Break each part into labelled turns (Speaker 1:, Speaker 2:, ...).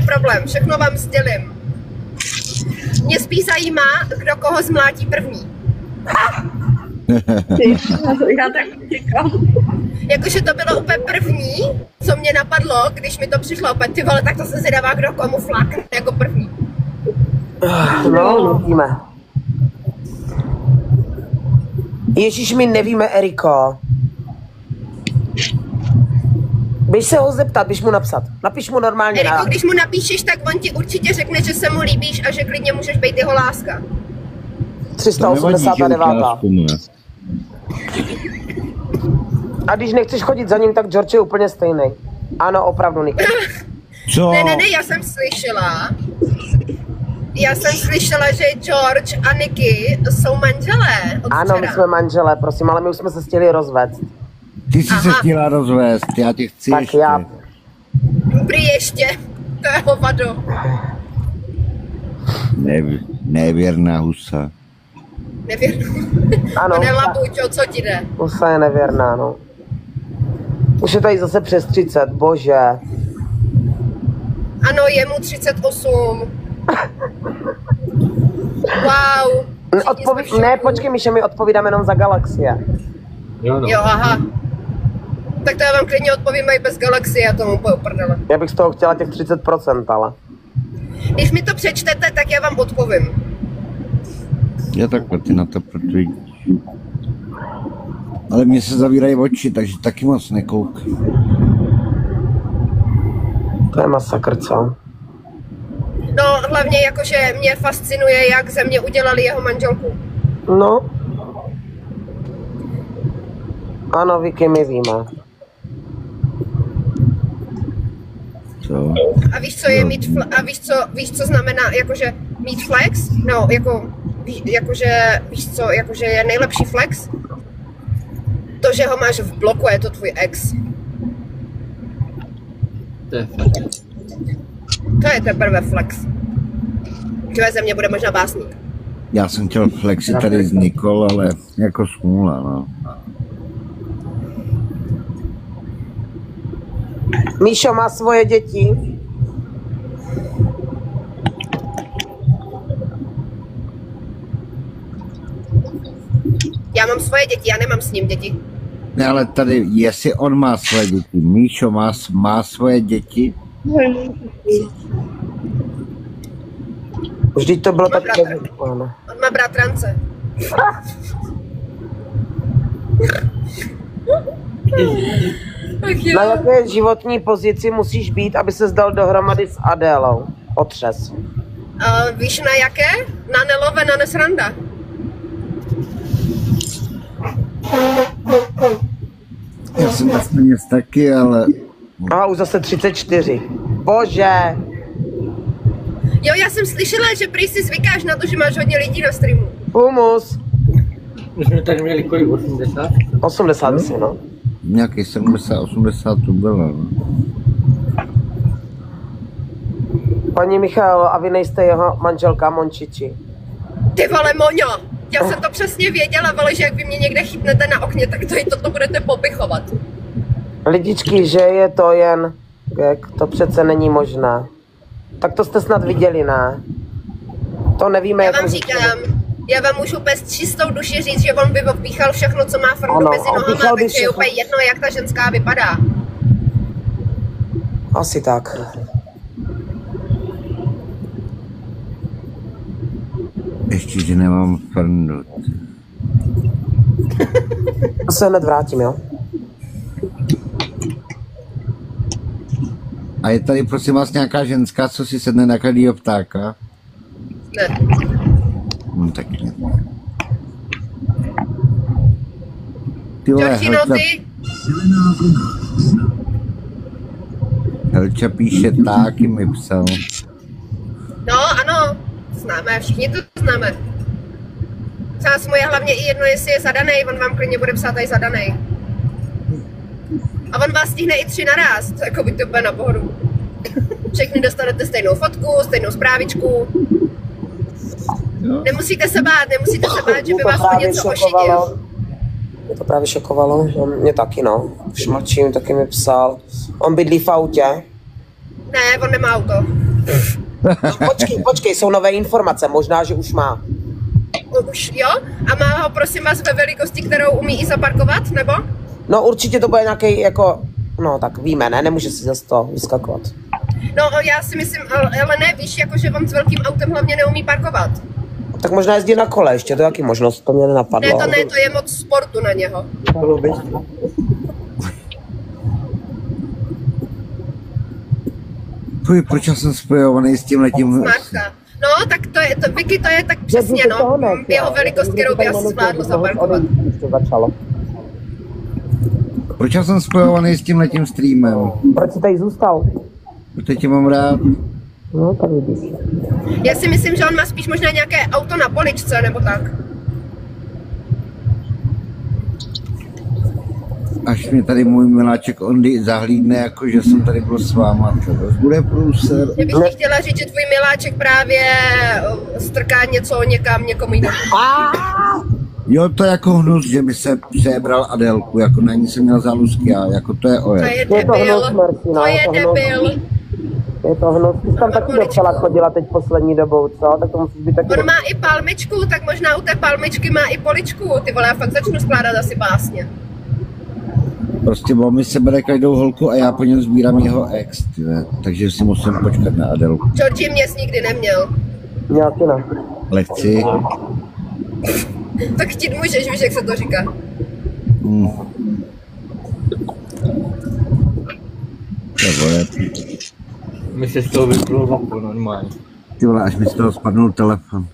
Speaker 1: problém, všechno vám sdělím. Mě spíš zajímá, kdo koho zmlátí první.
Speaker 2: Já tak říkám.
Speaker 1: Jakože to bylo úplně první, co mě napadlo, když mi to přišlo opět, ty vole, tak to se zvědavá, kdo komu flákne jako první.
Speaker 3: No, nevíme. Ježíš, my nevíme, Eriko. Běž se ho zeptat, běž mu napsat. Napiš mu normálně.
Speaker 1: Eriko, když mu napíšeš, tak on ti určitě řekne, že se mu líbíš a že klidně můžeš být jeho láska.
Speaker 3: 389. A když nechceš chodit za ním, tak George je úplně stejný. Ano, opravdu, Niky.
Speaker 4: Co?
Speaker 1: Ne, já jsem slyšela, že George a Niky jsou manželé od
Speaker 3: Ano, my
Speaker 1: včera.
Speaker 3: jsme manželé, prosím, ale my už jsme se chtěli rozvést.
Speaker 4: Ty jsi se chtěla rozvést, já tě chci
Speaker 3: Tak
Speaker 4: ještě.
Speaker 3: já.
Speaker 1: Prý ještě, to je hovado.
Speaker 4: Nevěrná husa.
Speaker 1: Nevěrnou.
Speaker 3: Ano,
Speaker 1: Pane Labuťo, co ti jde?
Speaker 3: Husa je nevěrná, no. Už je tady zase přes 30, bože.
Speaker 1: Ano, je mu 38. Wow.
Speaker 3: Ne, počkej, Míše, my odpovídáme jenom za galaxie.
Speaker 1: Jo, aha. Tak to já vám klidně odpovím i bez galaxie, já tomu uprdele.
Speaker 3: Já bych z toho chtěla těch 30%, ale.
Speaker 1: Když mi to přečtete, tak já vám odpovím.
Speaker 4: Já takhle ty na to protože... Ale mě se zavírají oči, takže taky moc nekouk.
Speaker 3: To je masakr, co?
Speaker 1: No, hlavně jakože mě fascinuje, jak ze mě udělali jeho manželku.
Speaker 3: No. Ano, Vicky, my víme.
Speaker 4: Co?
Speaker 1: A víš, co je mít a víš, co znamená jakože mít flex? No, jakože, víš co, jakože je nejlepší flex? To, že ho máš v bloku, je to tvůj ex.
Speaker 5: To je fakt.
Speaker 1: To je teprve flex. Tvoje ze mě bude možná básník.
Speaker 4: Já jsem chtěl flexit tady z Nikol, ale jako smůla, no.
Speaker 3: Míšo má svoje děti.
Speaker 1: Já mám svoje děti, já nemám s ním děti.
Speaker 4: Ne, ale tady, jestli on má svoje děti, Míšo má svoje děti,
Speaker 3: Vždyť to bylo tak
Speaker 1: On má bratrance.
Speaker 3: Na jaké životní pozici musíš být, aby se dal dohromady s Adélou? Otřes.
Speaker 1: Víš na jaké? Na Nelove, na Nesranda.
Speaker 4: já jsem vlastně taky, ale...
Speaker 3: A už zase 34. Bože.
Speaker 1: Jo, já jsem slyšela, že prý si zvykáš na to, že máš hodně lidí na streamu.
Speaker 3: Humus.
Speaker 5: My jsme tady měli kolik? 80?
Speaker 3: 80 myslím, no.
Speaker 4: Nějaký 70, 80 to bylo, no.
Speaker 3: Paní Michaelo, a vy nejste jeho manželka Mončiči?
Speaker 1: Ty vole, Moňo! Já jsem to přesně věděla, vole, že jak vy mě někde chytnete na okně, tak to i toto budete popichovat.
Speaker 3: Lidičky, že je to jen gag, to přece není možné. Tak to jste snad viděli, ne? To nevíme,
Speaker 1: Já
Speaker 3: jak
Speaker 1: vám
Speaker 3: můžete-
Speaker 1: říkám, já vám můžu bez čistou duši říct, že on by opíchal všechno, co má Frndu
Speaker 3: Ano,
Speaker 1: mezi nohama,
Speaker 3: opíchal by
Speaker 1: takže je
Speaker 3: všechno.
Speaker 1: úplně jedno, jak ta ženská vypadá.
Speaker 3: Asi tak.
Speaker 4: Ještě, že nemám Frndu.
Speaker 3: Já se hned vrátím, jo?
Speaker 4: A je tady prosím vás nějaká ženská, co si sedne na každýho ptáka?
Speaker 1: Ne.
Speaker 4: No tak ne. Ty vole,
Speaker 1: Georgino, ty?
Speaker 4: Helča píše taky mi psal.
Speaker 1: No, ano, známe, všichni to známe. Nás mu je hlavně i jedno, jestli je zadanej, on vám klidně bude psát i zadanej. A on vás stihne i 3 naraz, to jako by to bude na pohodu. Všichni dostanete stejnou fotku, stejnou zprávičku. Nemusíte se bát, že by vás o něco ošidil.
Speaker 3: Mě to právě šokovalo, že mě taky, no. Šmačím taky mi psal. On bydlí v autě.
Speaker 1: Ne, on nemá auto.
Speaker 3: No, počkej, jsou nové informace, možná, že už má.
Speaker 1: Už jo? A má ho prosím vás ve velikosti, kterou umí i zaparkovat, nebo?
Speaker 3: No určitě to bude nějaký jako, no tak víme, ne, nemůže si zase to vyskakovat.
Speaker 1: No já si myslím, ale ne, víš, jakože on s velkým autem hlavně neumí parkovat.
Speaker 3: Tak možná jezdí na kole ještě, to je taky možnost, to mě nenapadlo.
Speaker 1: Ne, to je moc sportu na něho.
Speaker 4: Fuj, proč já jsem spojovaný s tímhletím...
Speaker 1: Smartka. No, tak to je, Vicky, to je tak přesně, no, jeho velikost, kterou by asi zvládl zaparkovat.
Speaker 3: Začalo.
Speaker 4: Proč já jsem spojovaný s tímhletím streamem?
Speaker 3: Proč jsi tady zůstal?
Speaker 4: Protože tě mám rád.
Speaker 3: No, tak vidíš.
Speaker 1: Já si myslím, že on má spíš možná nějaké auto na poličce, nebo tak.
Speaker 4: Až mě tady můj miláček Ondy zahlídne, jako že jsem tady byl s váma, to bude průser.
Speaker 1: Já bych ti chtěla říct, že tvůj miláček právě strká něco někam, někomu jinému.
Speaker 4: Jo, to je jako hnus, že by se přebral Adélku, jako na ní jsem měl zálusky a jako to je
Speaker 1: To
Speaker 4: oje.
Speaker 1: je debil, to je debil.
Speaker 3: Je to hnus, ty jsi tam taky docela chodila teď poslední dobou, co? Tak to musíš být taky...
Speaker 1: On má i palmičku, tak možná u té palmičky má i poličku. Ty vole, já fakt začnu skládat asi básně.
Speaker 4: Prostě on mi sebere každou holku a já po něm sbírám jeho ex, tyve. Takže si musím počkat na Adélku.
Speaker 1: Georgie mě jsi nikdy neměl.
Speaker 3: Nějaký ne.
Speaker 4: Ale chci.
Speaker 1: Tak chtít můžeš, víš, jak se to říká.
Speaker 4: To vole.
Speaker 5: Mi se z toho vyplo vapu normálně.
Speaker 4: Ty vole, až mi z toho spadnul telefon.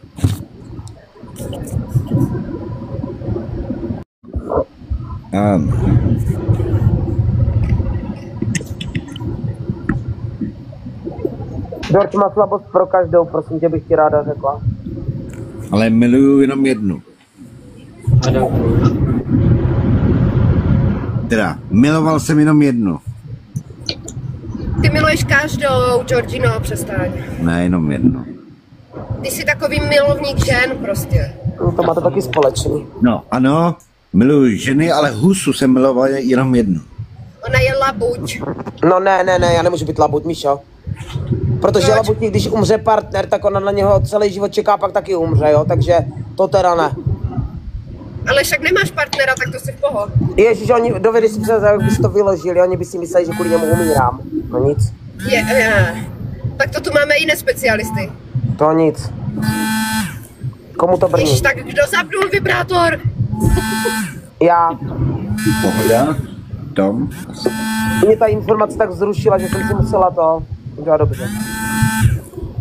Speaker 3: George má slabost pro každou, prosím tě, bych ti ráda řekla.
Speaker 4: Ale miluju jenom jednu. Teda, miloval jsem jenom jednu.
Speaker 1: Ty miluješ každou, Georgino, přestaň.
Speaker 4: Ne, jenom jednu.
Speaker 1: Ty jsi takový milovník žen prostě.
Speaker 3: No, to máte taky společný.
Speaker 4: No, ano, miluju ženy, ale husu jsem miloval jenom jednu.
Speaker 1: Ona je labuť.
Speaker 3: No ne, já nemůžu být labuť, Míšo. Protože
Speaker 1: Proč?
Speaker 3: labuť, když umře partner, tak ona na něho celý život čeká, pak taky umře, jo, takže to teda ne.
Speaker 1: Ale však nemáš partnera, tak to si v poho.
Speaker 3: Ježíš, oni dovedy si představit, jak by si to vyložili, oni by si mysleli, že kvůli němu umírám. No nic.
Speaker 1: Je. Tak to tu máme jiné specialisty.
Speaker 3: To nic. Komu to brní?
Speaker 1: Ježiš, tak kdo zapnul vibrátor?
Speaker 3: Já.
Speaker 4: Pohoda? Tom?
Speaker 3: Mě ta informace tak zrušila, že jsem si musela to udělat dobře.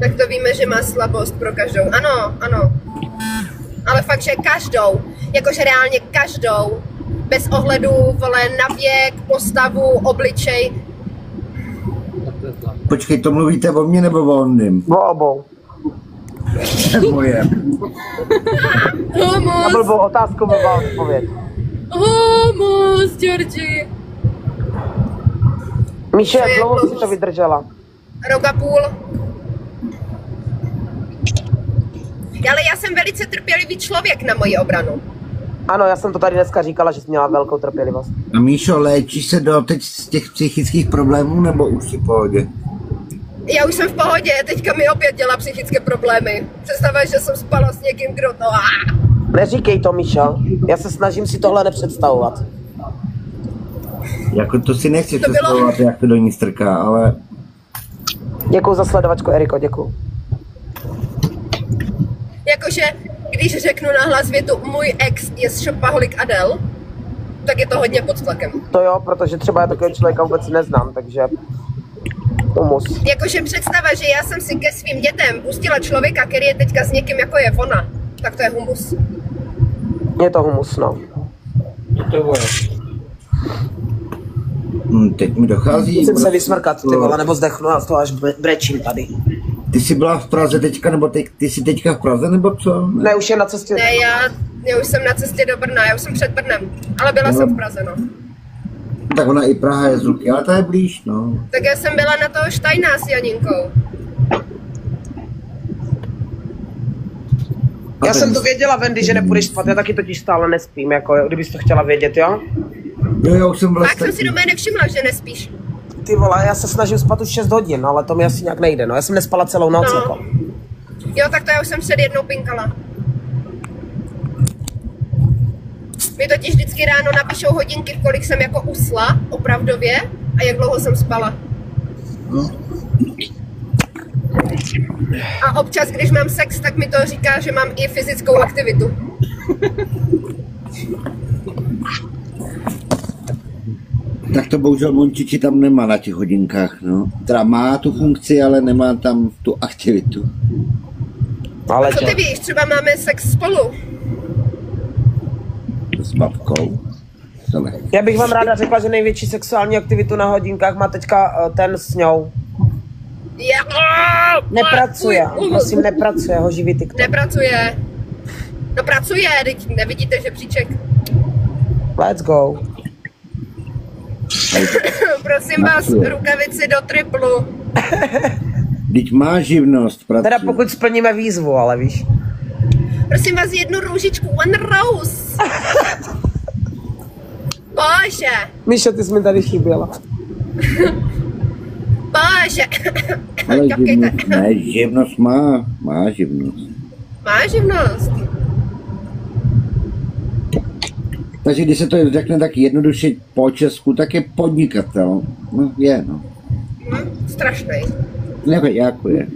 Speaker 1: Tak to víme, že má slabost pro každou. Ano, ano. Ale fakt, že každou. Jakože reálně každou. Bez ohledu, vole, na věk, postavu, obličej.
Speaker 4: Počkej, to mluvíte o mně nebo o Ondym?
Speaker 3: O obou.
Speaker 4: Moje.
Speaker 3: Na blbou otázku blbá odpověď.
Speaker 1: Homos, Georgie.
Speaker 3: Míše,
Speaker 1: To je
Speaker 3: jak dlouho
Speaker 1: dlouho.
Speaker 3: si to vydržela?
Speaker 1: Rok a půl. Ale já jsem velice trpělivý člověk na moji obranu.
Speaker 3: Ano, já jsem to tady dneska říkala, že jsi měla velkou trpělivost.
Speaker 4: A Míšo, léčíš se doteď z těch psychických problémů nebo už jsi v pohodě?
Speaker 1: Já už jsem v pohodě, teďka mi opět dělá psychické problémy. Představuji, že jsem spala s někým, kdo to...
Speaker 3: Neříkej to, Míšo. Já se snažím si tohle nepředstavovat.
Speaker 4: Jako to si nechci
Speaker 1: To bylo-
Speaker 4: představovat, jak to do ní strká, ale...
Speaker 3: Děkuju za sledovačku, Eriko, děkuju.
Speaker 1: Jakože, když řeknu nahlas větu, můj ex je shopaholic Adele, tak je to hodně pod tlakem.
Speaker 3: To jo, protože třeba já takového člověka vůbec neznám, takže... Humus.
Speaker 1: Jakože představa, že já jsem si ke svým dětem pustila člověka, který je teďka s někým, jako je ona, tak to je humus.
Speaker 3: Je to humus, no.
Speaker 5: To vole.
Speaker 4: Teď mi dochází...
Speaker 3: Musím se vysmrkat, ty vole, nebo zdechnu a to až brečím tady.
Speaker 4: Ty jsi byla v Praze teďka, nebo ty jsi teďka v Praze, nebo co?
Speaker 3: Ne, už je na cestě.
Speaker 1: Ne, já už jsem na cestě do Brna, já už jsem před Brnem, ale byla jsem v Praze, no.
Speaker 4: Tak ona i Praha je z ruky, ale ta je blíž, no.
Speaker 1: Tak já jsem byla na toho Štajná s Janinkou.
Speaker 3: Já jsem to věděla, Wendy, že nepůjdeš spát, já taky totiž stále nespím, jako kdybys to chtěla vědět, jo?
Speaker 4: Jo, už jsem byl
Speaker 1: Fakt jsem si do mě nevšimla, že nespíš.
Speaker 3: ty vole, já se snažím spát už 6 hodin, ale to mi asi nějak nejde, no. Já jsem nespala celou noc,
Speaker 1: No.
Speaker 3: jako.
Speaker 1: Jo, tak to já už jsem před jednou pinkala. Mi totiž vždycky ráno napíšou hodinky, v kolik jsem jako usla, opravdově, a jak dlouho jsem spala. A občas, když mám sex, tak mi to říká, že mám i fyzickou aktivitu.
Speaker 4: Tak to bohužel Mončiči tam nemá na těch hodinkách, no. Teda má tu funkci, ale nemá tam tu aktivitu.
Speaker 3: Ale
Speaker 1: Co ty víš, třeba máme sex spolu.
Speaker 4: S babkou. To ne.
Speaker 3: já bych vám ráda řekla, že největší sexuální aktivitu na hodinkách má teďka ten s ňou. Nepracuje, prosím, nepracuje, ho živí TikTok.
Speaker 1: Nepracuje. No pracuje, teď nevidíte žebříček.
Speaker 3: Let's go.
Speaker 1: Prosím vás, rukavici do triplu.
Speaker 4: Vždyť má živnost, pracuje.
Speaker 3: Teda pokud splníme výzvu, ale víš.
Speaker 1: Prosím vás, jednu růžičku, one rose. Bože,
Speaker 3: Míšo, ty jsi mi tady chyběla.
Speaker 1: bože.
Speaker 4: Ale
Speaker 1: Kapkejte.
Speaker 4: živnost, ne, živnost má živnost.
Speaker 1: Má živnost.
Speaker 4: Takže když se to řekne tak jednoduše po česku, tak je podnikatel. No je, no.
Speaker 1: Strašnej.
Speaker 4: Jako je.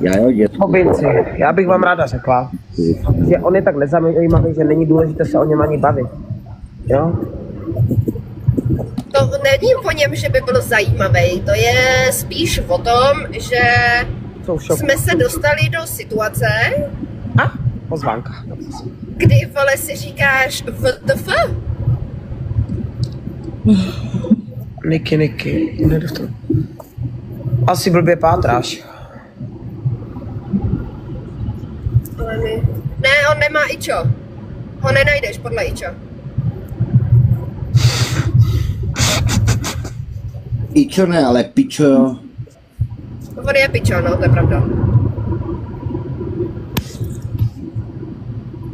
Speaker 4: Já jo, dětku.
Speaker 3: Hobinci, já bych vám ráda řekla, že on je tak nezajímavý, že není důležité se o něm ani bavit. Jo?
Speaker 1: To není o něm, že by byl zajímavý, to je spíš o tom, že
Speaker 3: Jsou v šoku.
Speaker 1: jsme se dostali do situace,
Speaker 3: A? Pozvánka.
Speaker 1: kdy vole si říkáš WTF?
Speaker 3: Niky, nejde v tom. Asi blbě pátráš.
Speaker 1: Ale ne, on nemá ičo. Ho nenajdeš podle ičo.
Speaker 4: Ičo ne, ale pičo jo.
Speaker 1: On je pičo, no, to je pravda.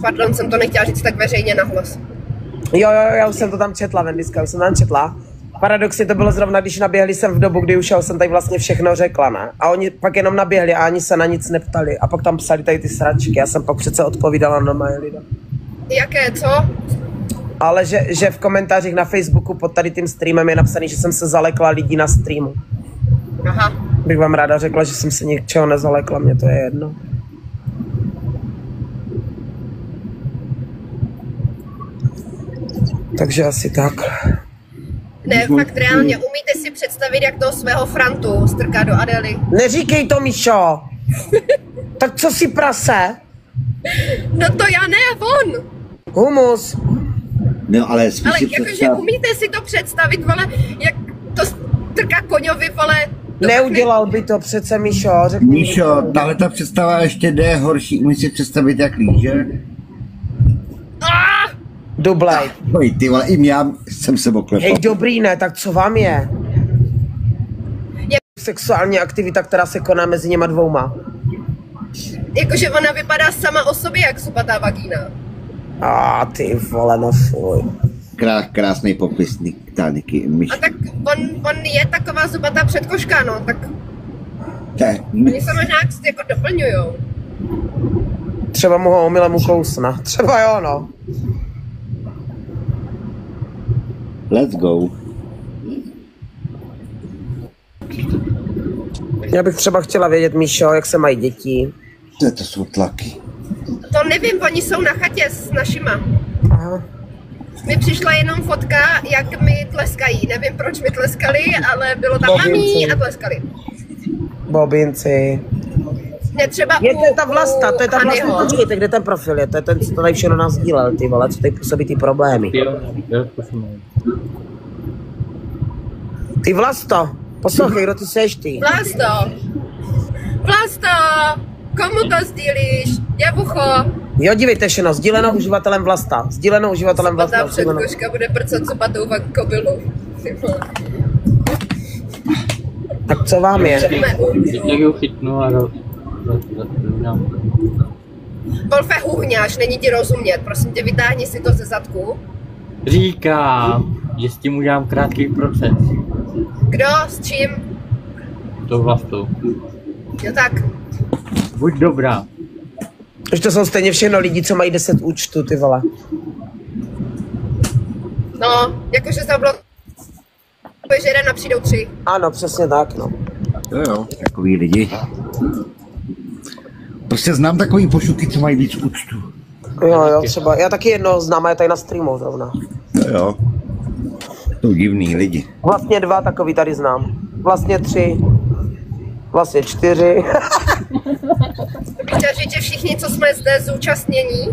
Speaker 1: Pardon, jsem to nechtěla říct tak veřejně nahlas.
Speaker 3: Jo, já už jsem to tam četla, Vendiska, už jsem tam četla. Paradoxně to bylo zrovna, když naběhli jsem v dobu, kdy už já jsem tady vlastně všechno řekla, ne? A oni pak jenom naběhli a ani se na nic neptali. A pak tam psali tady ty sračky, já jsem pak přece odpovídala normálně lidem.
Speaker 1: Jaké, co?
Speaker 3: Ale že v komentářích na Facebooku pod tady tím streamem je napsaný, že jsem se zalekla lidí na streamu.
Speaker 1: Aha.
Speaker 3: Bych vám ráda řekla, že jsem se ničeho nezalekla, mně to je jedno. Takže asi tak.
Speaker 1: Ne, fakt reálně, umíte si představit, jak toho svého Frantu strká do Adely?
Speaker 3: Neříkej to, Míšo! Tak co si prase?
Speaker 1: No to já ne, on!
Speaker 3: Humus.
Speaker 4: No ale spíš
Speaker 1: Ale
Speaker 4: si
Speaker 1: jakože
Speaker 4: představ,
Speaker 1: umíte si to představit, vole, jak to strká koňovi, vole, do
Speaker 3: Neudělal by to přece, Míšo, řekni mi.
Speaker 4: Míšo, tahle ta představa ještě jde horší, umíš si představit jak líže?
Speaker 3: Dublej.
Speaker 4: Oj, ty vole, i já jsem se oklepal.
Speaker 3: Hej, dobrý, ne, tak co vám je? Sexuální aktivita, která se koná mezi něma dvouma.
Speaker 1: Jakože ona vypadá sama o sobě jak supatá vagína.
Speaker 3: Ty vole, no fuj.
Speaker 4: Krásný popisník, Tániky, Míš.
Speaker 1: A tak on je taková zubatá předkoška, no, tak
Speaker 4: Tak,
Speaker 1: oni se možná jako doplňujou.
Speaker 3: Třeba mu ho omylem ukousna. Třeba jo, no.
Speaker 4: let's go.
Speaker 3: Já bych třeba chtěla vědět, Míšo, jak se mají děti.
Speaker 4: To jsou tlaky.
Speaker 1: To nevím, oni jsou na chatě s našima.
Speaker 3: Aha.
Speaker 1: Mi přišla jenom fotka, jak mi tleskají. Nevím, proč mi tleskali, ale bylo tam mamí a tleskali.
Speaker 3: Bobinci.
Speaker 1: Ne, třeba
Speaker 3: Je to ta Vlasta, to je ta Vlasta,
Speaker 1: Hanyho.
Speaker 3: počkejte, kde ten profil je, to je ten, co to tady všechno nás dílel, ty vole, co tady působí ty problémy.
Speaker 5: Jo, zkusíme.
Speaker 3: Ty Vlasto, poslouchej, kdo ty seš ty?
Speaker 1: Vlasto, komu to sdílíš? Jabucho.
Speaker 3: Jo, dívejte se, no, sdílenou uživatelem Vlasta, sdílenou uživatelem Vlasta.
Speaker 1: Ta předkoška bude prcat zubatou kobylu.
Speaker 3: Tak co vám je?
Speaker 5: Teď ho chytnu a dám.
Speaker 1: Wolfe, hůhňáš, není ti rozumět. Prosím tě, vytáhni si to ze zadku.
Speaker 5: Říkám, že s tím udělám krátký proces.
Speaker 1: Kdo? S čím?
Speaker 5: To Vlastou.
Speaker 1: Jo tak.
Speaker 5: Buď dobrá.
Speaker 3: Už to jsou stejně všechno lidi, co mají 10 účtů, ty vole.
Speaker 1: No, jakože zablokuješ jeden a přijdou 3.
Speaker 3: Ano, přesně tak, no.
Speaker 4: Jo, takový lidi. Prostě znám takový pošuky, co mají víc účtů.
Speaker 3: Jo, třeba. Já taky jednoho znám, a je tady na streamu zrovna.
Speaker 4: Jo. Jsou divný lidi.
Speaker 3: Vlastně 2 takový tady znám. Vlastně 3. Vlastně 4.
Speaker 1: Víte, že všichni, co jsme zde zúčastnění,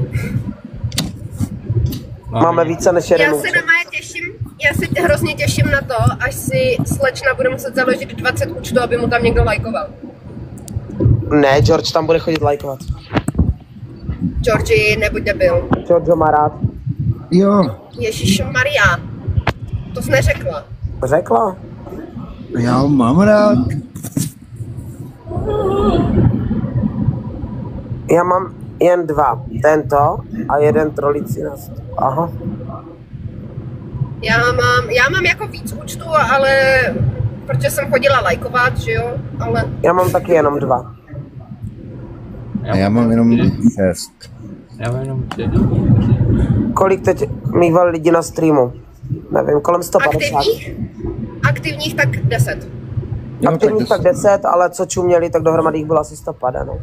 Speaker 3: Máme více než jeden
Speaker 1: já se
Speaker 3: účet.
Speaker 1: na Maje těším, já se hrozně těším na to, až si slečna bude muset založit 20 účtů, aby mu tam někdo lajkoval.
Speaker 3: Ne, George tam bude chodit lajkovat.
Speaker 1: Georgi, nebuď debil.
Speaker 3: George ho má rád.
Speaker 4: Jo,
Speaker 1: Ježišmarja, to jsi neřekla.
Speaker 3: Řekla.
Speaker 4: já ho mám rád.
Speaker 3: Já mám jen 2. Tento a jeden trolicí nástup. Aha.
Speaker 1: Já mám jako víc účtů, ale protože jsem chodila lajkovat, že jo, ale
Speaker 3: Já mám taky jenom 2.
Speaker 4: A já mám jenom 6.
Speaker 5: Já mám jenom 3.
Speaker 3: Kolik teď mýval lidi na streamu? Nevím, kolem 150.
Speaker 1: aktivních tak 10.
Speaker 3: Aktivních tak 10, ale co čuměli, tak dohromady jich bylo asi 150, no.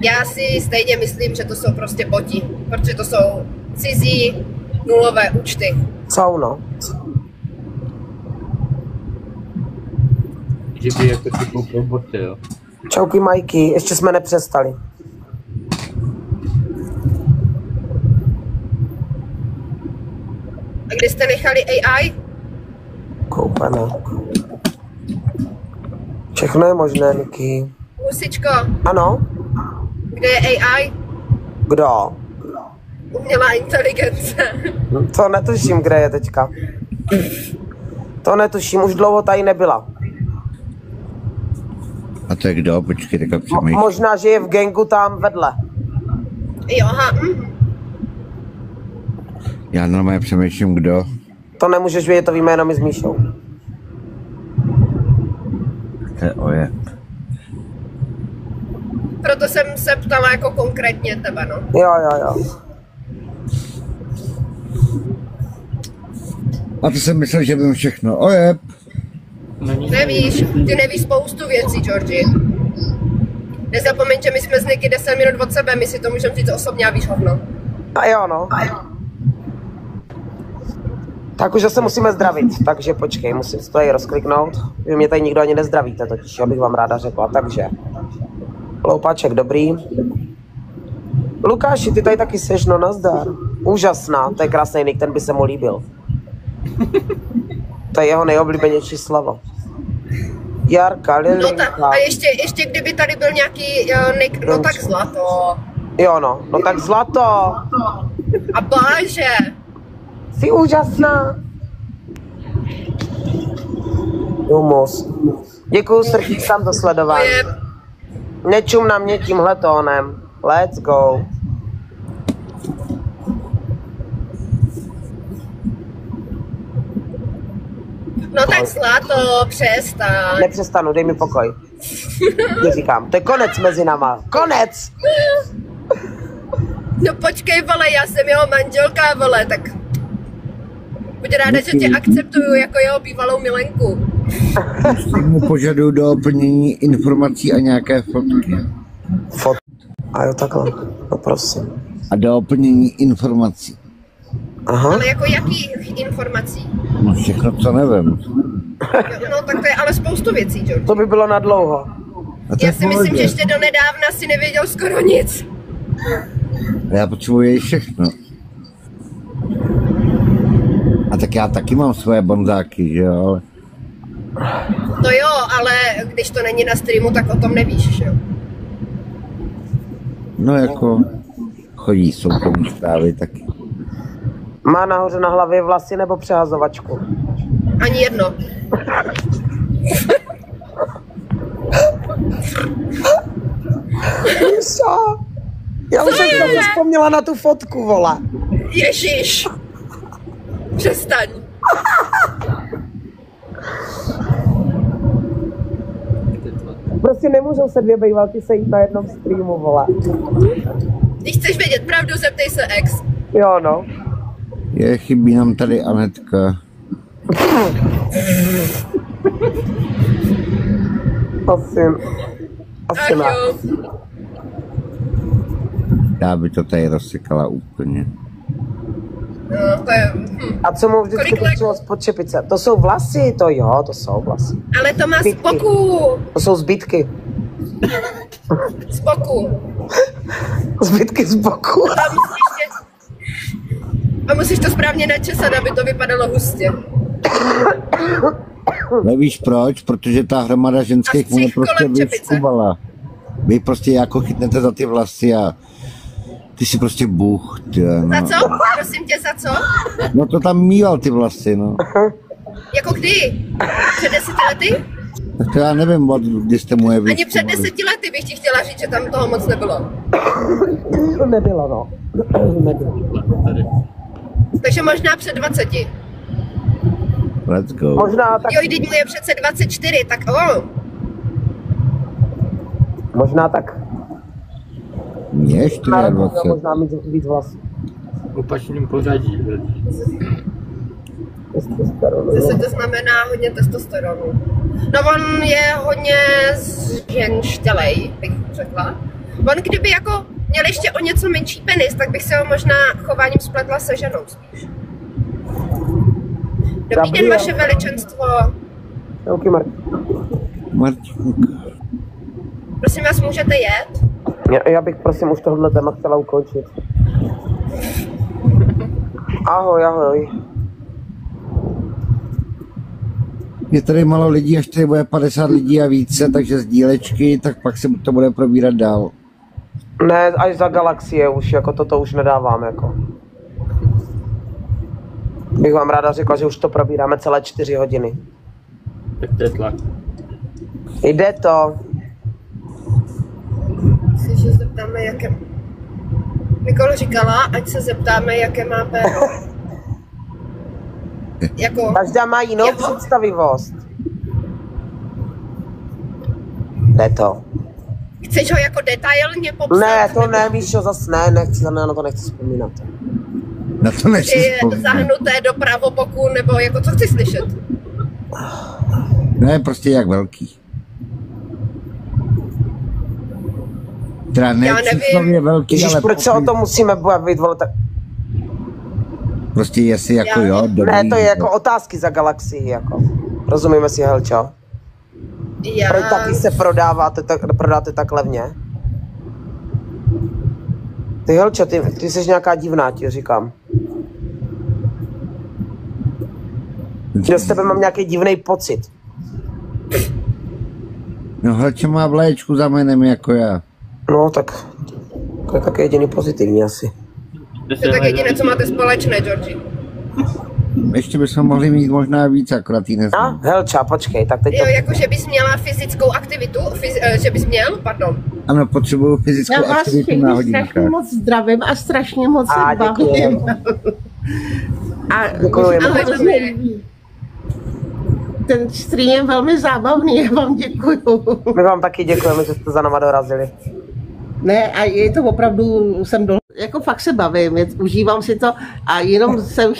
Speaker 1: Já si stejně myslím, že to jsou prostě boti, protože to jsou cizí nulové účty.
Speaker 3: Jsou, no.
Speaker 5: Že by jako si koupil boty, jo.
Speaker 3: Čauky Majky, ještě jsme nepřestali.
Speaker 1: A kde jste nechali AI?
Speaker 3: Koupené. Všechno je možné, Niky.
Speaker 1: Husičko,
Speaker 3: Ano?
Speaker 1: kde je AI?
Speaker 3: Kdo?
Speaker 1: Umělá inteligence.
Speaker 3: To netuším, kde je teďka. To netuším, už dlouho tady nebyla.
Speaker 4: A to je kdo? Počkej, tak přemýšlím.
Speaker 3: Možná, že je v gangu tam vedle.
Speaker 1: Jo, aha.
Speaker 4: Já normálně přemýšlím, kdo.
Speaker 3: To nemůžeš vědět, to víme jenom i s Míšou.
Speaker 4: To je ojeb.
Speaker 1: Proto jsem se ptala jako konkrétně tebe, no.
Speaker 3: Jo.
Speaker 4: A to jsem myslel, že vím všechno. Ojeb.
Speaker 5: No nic
Speaker 1: Nevíš, ty nevíš spoustu věcí, Georgi. Nezapomeň, že my jsme z Niky 10 minut od sebe, my si to můžeme říct osobně a víš hovno.
Speaker 3: A jo, no. Tak už se musíme zdravit, takže počkej, musím si to tady rozkliknout. Vy mě tady nikdo ani nezdravíte, totiž, abych vám ráda řekla, takže. Loupáček, dobrý. Lukáši, ty tady taky seš, no nazdar. Úžasná, to je krásný nick, ten by se mu líbil. To je jeho nejoblíbenější slovo. Jarka,
Speaker 1: No
Speaker 3: Lilinka.
Speaker 1: a ještě kdyby tady byl nějaký nick, no tak zlato.
Speaker 3: Jo no tak zlato.
Speaker 1: A Bláže.
Speaker 3: Jsi úžasná. Humus. Děkuju srdíčkám za sledování. Nečum na mě tímhle tónem. Let's go.
Speaker 1: No tak zlato, přestaň.
Speaker 3: Nepřestanu, dej mi pokoj. Ti říkám, to je konec mezi náma. Konec!
Speaker 1: No počkej, vole, já jsem jeho manželka, vole, tak buď ráda, že tě akceptuju jako jeho bývalou milenku.
Speaker 4: Mu požaduju do doplnění informací a nějaké fotky.
Speaker 3: A jo, takhle. No prosím.
Speaker 4: A do doplnění informací.
Speaker 3: Aha.
Speaker 1: Ale jako jakých informací?
Speaker 4: No všechno, co nevím.
Speaker 1: No tak to je ale spoustu věcí, George.
Speaker 3: To by bylo na dlouho.
Speaker 4: A to
Speaker 1: Já
Speaker 4: je v
Speaker 1: si myslím,
Speaker 4: pohodě.
Speaker 1: že ještě donedávna si nevěděl skoro nic.
Speaker 4: Já potřebuji všechno. A tak já taky mám svoje bonzáky, že jo, ale...
Speaker 1: No jo, ale když to není na streamu, tak o tom nevíš, že jo?
Speaker 4: No jako... Chodí soukromí zprávy taky.
Speaker 3: Má nahoře na hlavě vlasy nebo přehazovačku?
Speaker 1: Ani jedno.
Speaker 3: Co? Já už jsem si vzpomněla na tu fotku, vole.
Speaker 1: Ježíš! Přestaň.
Speaker 3: Prostě nemůžou se dvě bejvalky sejít na jednom streamu, vole.
Speaker 1: Když chceš vědět pravdu, zeptej se ex.
Speaker 3: Jo, no.
Speaker 4: Chybí nám tady Anetka.
Speaker 3: Asi ne.
Speaker 1: jo.
Speaker 4: Já by to tady rozsekala úplně.
Speaker 1: No, to je...
Speaker 3: A co mu vždycky
Speaker 1: Kolik let?
Speaker 3: potřeba spod čepice? To jsou vlasy, to jo, to jsou vlasy.
Speaker 1: Ale to má z
Speaker 3: Zbytky.
Speaker 1: boku.
Speaker 3: To jsou zbytky.
Speaker 1: Z boku.
Speaker 3: Zbytky z boku.
Speaker 1: A musíš to správně načesat, aby to vypadalo hustě.
Speaker 4: Nevíš proč? Protože ta hromada ženských
Speaker 1: A
Speaker 4: mě
Speaker 1: střih
Speaker 4: prostě
Speaker 1: kolem čepice.
Speaker 4: vyškuvala. Vy prostě jako chytnete za ty vlasy a ty jsi prostě bůh, no.
Speaker 1: Za co? Prosím tě, za co?
Speaker 4: No to tam mýval ty vlasy, no.
Speaker 1: Jako kdy? Před 10 lety?
Speaker 4: Tak to já nevím, od kdy jste mu je
Speaker 1: Ani před 10 lety bych ti chtěla říct, že tam toho moc nebylo.
Speaker 3: To nebylo, no. Nebylo.
Speaker 1: Takže možná před 20.
Speaker 4: Let's go.
Speaker 3: Možná tak,
Speaker 1: Jo, teď mu je přece 24, tak
Speaker 3: možná tak.
Speaker 4: Mě
Speaker 3: Narodil
Speaker 4: 24.
Speaker 3: možná mít víc vlasů.
Speaker 5: V opačném pořadí.
Speaker 1: Zase to znamená hodně testosteronu. No on je hodně zženštělej, bych řekla. On kdyby jako měl ještě o něco menší penis, tak bych se ho možná chováním spletla se ženou spíš. Dobrý den, vaše veličenstvo.
Speaker 3: Čauky, Mark.
Speaker 4: Martinka.
Speaker 1: Prosím vás, můžete jet?
Speaker 3: Já bych prosím už tohle téma chtěla ukončit. Ahoj, ahoj.
Speaker 4: Je tady málo lidí, až tady bude 50 lidí a více, takže sdílečky, tak pak se to bude probírat dál.
Speaker 3: Ne, až za galaxie už, jako toto už nedávám, jako. Bych vám ráda řekla, že už to probíráme celé 4 hodiny.
Speaker 5: Tak to je tlak.
Speaker 3: Jde to.
Speaker 1: Si se zeptáme, jaké... Nikol říkala, ať se zeptáme, jaké má péro. Jako...
Speaker 3: Každá má jinou
Speaker 1: Jo.
Speaker 3: představivost. Jde to.
Speaker 1: Chceš ho jako detailně popsat?
Speaker 3: Ne, to
Speaker 1: nebo
Speaker 3: ne, Míšo, zas ne, nechci, na to nechci vzpomínat.
Speaker 4: Na to
Speaker 1: Že
Speaker 4: nechci
Speaker 1: je
Speaker 4: vzpomínat.
Speaker 1: zahnuté do pravoboku, nebo jako co chci slyšet?
Speaker 4: Ne, prostě jak velký. Teda ne
Speaker 1: Já nevím.
Speaker 4: číslově velký,
Speaker 3: Ježíš,
Speaker 4: ale
Speaker 3: proč se o tom musíme bavit, vole, tak...
Speaker 4: prostě jestli jako
Speaker 1: Já-
Speaker 4: jo, dobrý.
Speaker 3: Ne, to je jako otázky za galaxii, jako. Rozumíme si, Helčo? Proč taky se prodáte tak levně? Ty Helčo, ty jsi nějaká divná, ti říkám. Já z tebe mám nějaký divný pocit.
Speaker 4: No Helče má vléčku za jménem jako já.
Speaker 3: No, tak to je taky jediný pozitivní asi.
Speaker 1: To je tak jediné, co máte společné, Georgi.
Speaker 4: Ještě bychom mohli mít možná víc, akorát jí
Speaker 3: A,
Speaker 4: neznám.
Speaker 3: Helča, počkej, tak teď
Speaker 1: Jo,
Speaker 3: to...
Speaker 1: jako že bys měla fyzickou aktivitu, že bys měl, pardon.
Speaker 4: Ano, potřebuju fyzickou
Speaker 2: Já vás
Speaker 4: aktivitu
Speaker 2: všechny
Speaker 4: na
Speaker 2: strašně
Speaker 4: hodinkách.
Speaker 2: moc zdravím a strašně moc
Speaker 3: A,
Speaker 2: se
Speaker 3: děkuji.
Speaker 2: bavím. A
Speaker 3: Děkujeme.
Speaker 1: Ahoj,
Speaker 2: hrozně
Speaker 1: Marie.
Speaker 2: líbí. Ten stream je velmi zábavný, já vám děkuju.
Speaker 3: My vám taky děkujeme, že jste za náma dorazili.
Speaker 2: Ne, a je to opravdu, jako fakt se bavím, užívám si to a jenom jsem,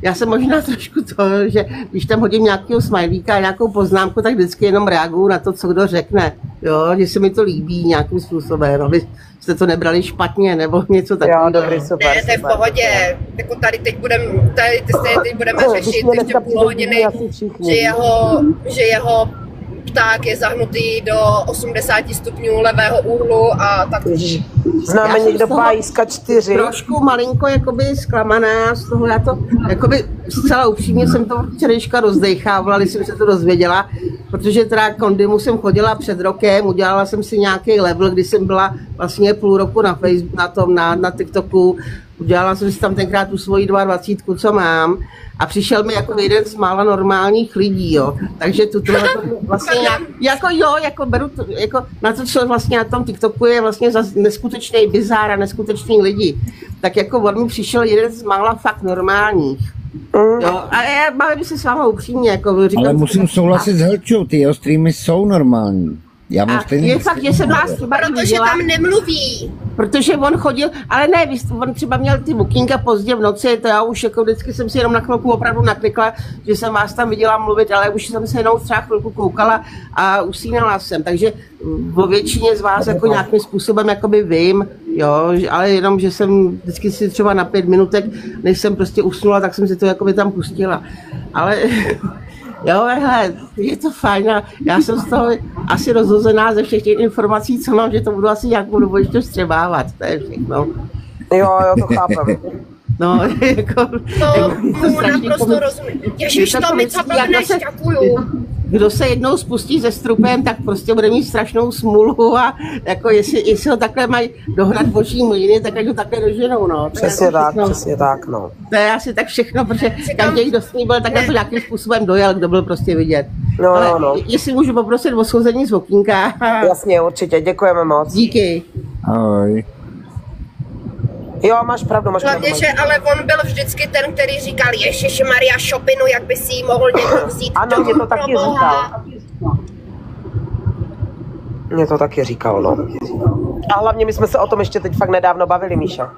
Speaker 2: já jsem možná trošku to, že když tam hodím nějakého smajlíka a nějakou poznámku, tak vždycky jenom reaguju na to, co kdo řekne, jo, že se mi to líbí nějakým způsobem, aby jste to nebrali špatně nebo něco
Speaker 3: Jo,
Speaker 2: takového.
Speaker 3: dobrý, super,
Speaker 1: Ne, to je v
Speaker 3: super.
Speaker 1: pohodě. Jako tady teď budeme
Speaker 3: Když
Speaker 1: řešit
Speaker 3: mě
Speaker 1: ještě
Speaker 3: dneska
Speaker 1: půl hodiny,
Speaker 3: přijdou asi všichni.
Speaker 1: že jeho pták je zahnutý do 80 stupňů levého úhlu a tak.
Speaker 3: Ježiš, známe
Speaker 2: Já jsem
Speaker 3: někdo
Speaker 2: z toho
Speaker 3: pájíska 4?
Speaker 2: Trošku malinko jakoby zklamaná z toho, já to jakoby zcela upřímně jsem to včerejška rozdechávala, když jsem se to dozvěděla, protože teda kondymu jsem chodila před rokem, udělala jsem si nějaký level, kdy jsem byla vlastně půl roku na Facebook, na TikToku, udělala jsem si tam tenkrát tu svoji 22, co mám a přišel mi jako jeden z mála normálních lidí, jo. Takže tuto vlastně jako beru to, jako na to, co vlastně na tom TikToku je vlastně za neskutečný bizár a neskutečný lidi. Tak jako on mi přišel jeden z mála fakt normálních. Jo, a já bavím se s váma upřímně, jako říkám.
Speaker 4: Ale musím souhlasit s Helčou, ty jeho streamy jsou normální. Já mám stejný.
Speaker 2: Je fakt, že jsem vás třeba
Speaker 1: protože tam nemluví.
Speaker 2: Protože on chodil, ale ne, on třeba měl ty bookinga pozdě v noci, to já už jako vždycky jsem si jenom na chvilku opravdu naklikla, že jsem vás tam viděla mluvit, ale už jsem se jenom třeba chvilku koukala a usínala jsem, takže o většině z vás jako nějakým způsobem jakoby vím, jo, ale jenom, že jsem vždycky si třeba na 5 minutek, než jsem prostě usnula, tak jsem si to jakoby tam pustila, ale... Jo, hele, je to fajn a já jsem z toho asi rozhozená ze všech těch informací, co mám, že to budu asi nějakou dobu ještě střebávat, to je všechno.
Speaker 3: Jo, to chápem.
Speaker 2: No, jako...
Speaker 1: To naprosto rozumím. Ježiš, to mi co blbneš, děkuju.
Speaker 2: Kdo se jednou spustí se strupem, tak prostě bude mít strašnou smůlu a jako jestli ho takhle mají dohnat boží mlýny, tak ho takhle doženou, no.
Speaker 3: Přesně tak, no.
Speaker 2: To je asi tak všechno, protože každý, kdo s ní byl, takhle to nějakým způsobem dojel, kdo byl prostě vidět.
Speaker 3: No.
Speaker 2: Jestli můžu poprosit o schození z okýnka.
Speaker 3: Jasně, určitě, děkujeme moc.
Speaker 2: Díky.
Speaker 4: Ahoj.
Speaker 3: Jo, máš pravdu.
Speaker 1: Hlavně, že ale on byl vždycky ten, který říkal, Ježiši Maria Šopinu, jak by si ji mohl někdo vzít.
Speaker 3: Ano, mě to taky říkal. Mě to taky říkal, no. A hlavně my jsme se o tom ještě teď fakt nedávno bavili, Míša.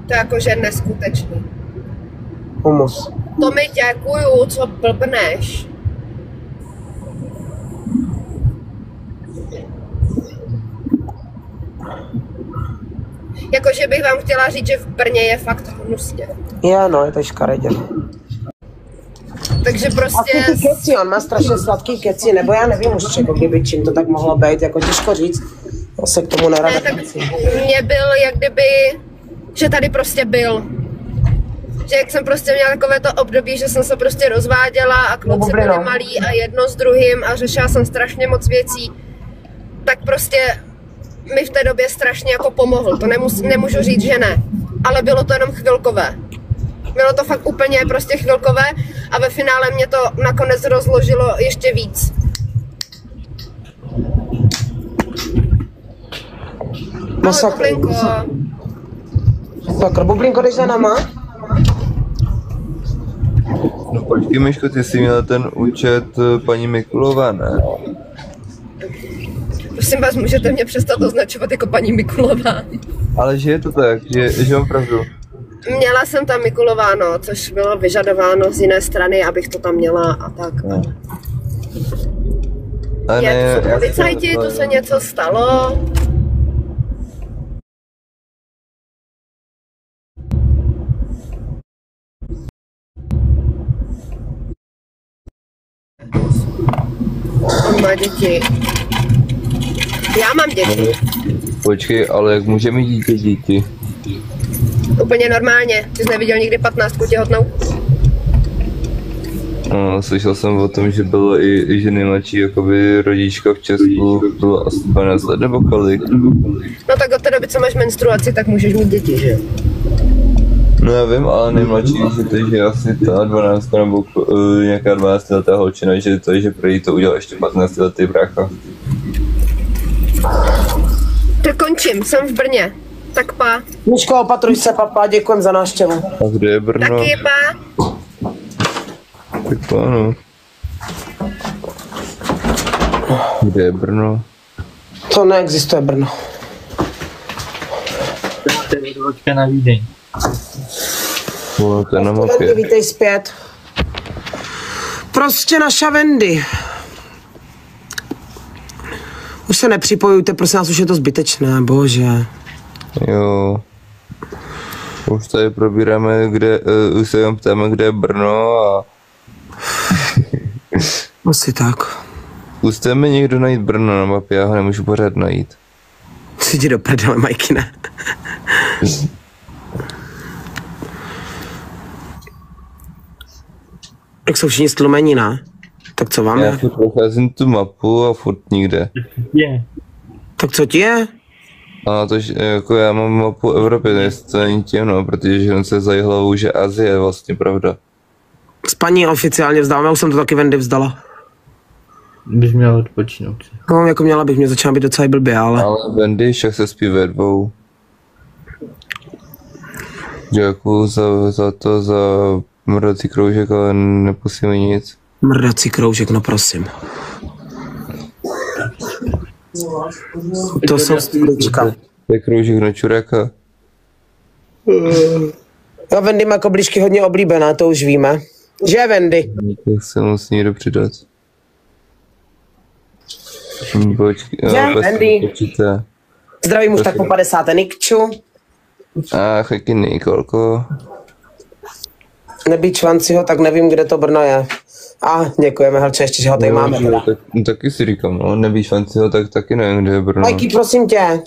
Speaker 1: To je jakože neskutečný.
Speaker 3: Humus.
Speaker 1: To mi děkuju, co blbneš. Jakože bych vám chtěla říct, že v Brně je fakt hnusně.
Speaker 3: Je to škaredě.
Speaker 1: Takže prostě...
Speaker 3: A ty keci, on má strašně sladký keci, nebo já nevím už čeho, kdyby čím to tak mohlo být, jako těžko říct. Já se k tomu nerada.
Speaker 1: Ne, tak mě byl jak kdyby, že tady prostě byl. Že jak jsem prostě měla takové to období, že jsem se prostě rozváděla a kluci byli malí a jedno s druhým a řešila jsem strašně moc věcí, tak prostě mi v té době strašně jako pomohl. To nemůžu říct, že ne. Ale bylo to jenom chvilkové. Bylo to fakt úplně prostě chvilkové a ve finále mě to nakonec rozložilo ještě víc. Bublinko.
Speaker 3: Sakra, Bublinko, jdeš za náma?
Speaker 5: No počkej, Myško, ty jsi měla ten účet paní Mikulové, ne?
Speaker 1: Prosím vás, můžete mě přestat označovat jako paní Mikulová.
Speaker 5: Ale že je to tak, že mám pravdu.
Speaker 1: Měla jsem tam Mikulová, no, což bylo vyžadováno z jiné strany, abych to tam měla a tak.
Speaker 5: No. A ne,
Speaker 1: to jsou policajti, to se něco stalo. On má děti. Já mám děti.
Speaker 5: Počkej, ale jak může mít dítě děti?
Speaker 1: Úplně normálně. Ty jsi neviděl nikdy 15 těhotnou?
Speaker 5: No, slyšel jsem o tom, že bylo i že nejmladší jakoby rodička v Česku bylo asi 12 let nebo kolik.
Speaker 1: No tak od té doby, co máš menstruaci, tak můžeš mít děti, že?
Speaker 5: No já vím, ale nejmladší, že to je asi ta 12 nebo nějaká 12 letá holčina, že prý to udělal ještě 15 letý brácha.
Speaker 1: Tak končím, jsem v Brně. Tak pa.
Speaker 3: Miško, opatruj se, papa, děkujem za návštěvu.
Speaker 5: A kde je Brno?
Speaker 1: Taky pa.
Speaker 5: Tak pa, no. Kde je Brno?
Speaker 3: To neexistuje Brno.
Speaker 5: To je výločka na Vídeň. No, to je na mapě.
Speaker 3: Vítej zpět. Prostě naša Wendy. Už se nepřipojujte, prosím nás, už je to zbytečné, bože.
Speaker 5: Jo. Už tady probíráme, už se jen ptáme, kde je Brno a...
Speaker 3: Asi tak.
Speaker 5: Zkuste mi někdo najít Brno na mapě, já ho nemůžu pořád najít.
Speaker 3: Si jdi do prdele, Majky, ne? Jak jsou všichni stlumení, ne? Tak co vám je?
Speaker 5: Já procházím tu mapu a furt nikde.
Speaker 3: Tak co ti je?
Speaker 5: A to, jako já mám mapu Evropy, to není tím, no, protože on se zají hlavou, že Azie je vlastně pravda.
Speaker 3: Spaní oficiálně vzdám, já už jsem to taky Wendy vzdala.
Speaker 6: Bys měl odpočinout.
Speaker 3: No, jako měla bych, mě začala být docela blbě, ale...
Speaker 5: Ale Wendy však se spí ve dvou. Děkuju za mrdací kroužek, ale nepustíme nic.
Speaker 3: Mrdací kroužek, no prosím. To jsou stůlička.
Speaker 5: To je kroužek na čureka.
Speaker 3: No, Wendy má koblišky hodně oblíbená, to už víme. Že, Wendy?
Speaker 5: Tak se musí někdo přidat. Počkej,
Speaker 3: Wendy.
Speaker 5: počíte.
Speaker 3: Zdravím už tak po 50. Nikču.
Speaker 5: Ach, jaký Nikolko.
Speaker 3: Nebýt Švanciho, tak nevím, kde to Brno je. A děkujeme, Helče, ještě, že ho tady máme. Teda.
Speaker 5: Taky si říkám, no, nebýt Švanciho, tak taky nevím, kde je Brno.
Speaker 3: Majky, prosím tě.